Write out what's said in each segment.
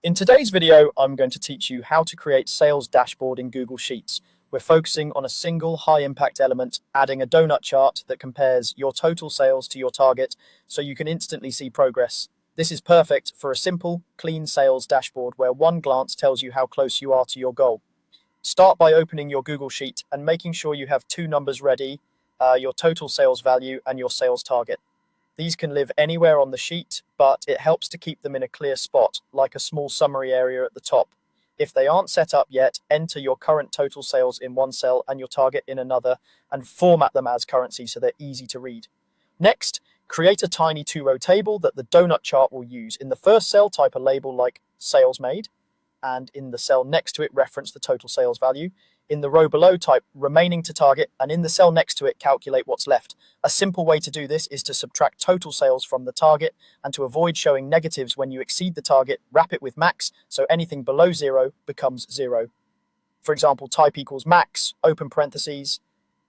In today's video, I'm going to teach you how to create sales dashboard in Google Sheets. We're focusing on a single high impact element, adding a donut chart that compares your total sales to your target so you can instantly see progress. This is perfect for a simple, clean sales dashboard where one glance tells you how close you are to your goal. Start by opening your Google Sheet and making sure you have two numbers ready, your total sales value and your sales target. These can live anywhere on the sheet, but it helps to keep them in a clear spot, like a small summary area at the top. If they aren't set up yet, enter your current total sales in one cell and your target in another, and format them as currency so they're easy to read. Next, create a tiny two-row table that the donut chart will use. In the first cell, type a label like sales made, and in the cell next to it, reference the total sales value. In the row below, type remaining to target, and in the cell next to it, calculate what's left. A simple way to do this is to subtract total sales from the target, and to avoid showing negatives when you exceed the target, wrap it with max, so anything below zero becomes zero. For example, type equals max, open parentheses,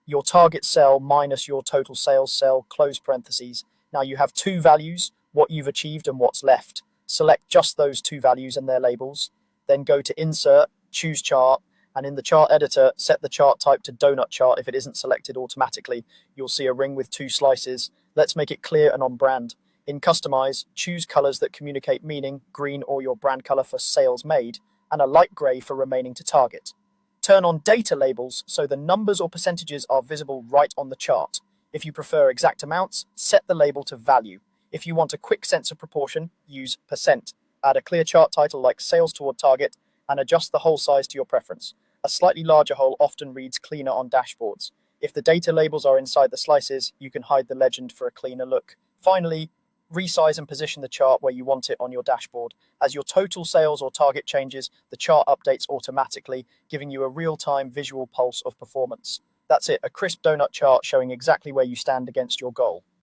your target cell minus your total sales cell, close parentheses. Now you have two values, what you've achieved and what's left. Select just those two values and their labels. Then go to Insert, choose Chart, and in the chart editor, set the chart type to donut chart if it isn't selected automatically. You'll see a ring with two slices. Let's make it clear and on brand. In Customize, choose colors that communicate meaning, green or your brand color for sales made, and a light gray for remaining to target. Turn on data labels so the numbers or percentages are visible right on the chart. If you prefer exact amounts, set the label to value. If you want a quick sense of proportion, use percent. Add a clear chart title like sales toward target and adjust the hole size to your preference. A slightly larger hole often reads cleaner on dashboards. If the data labels are inside the slices, you can hide the legend for a cleaner look. Finally, resize and position the chart where you want it on your dashboard. As your total sales or target changes, the chart updates automatically, giving you a real-time visual pulse of performance. That's it, a crisp donut chart showing exactly where you stand against your goal.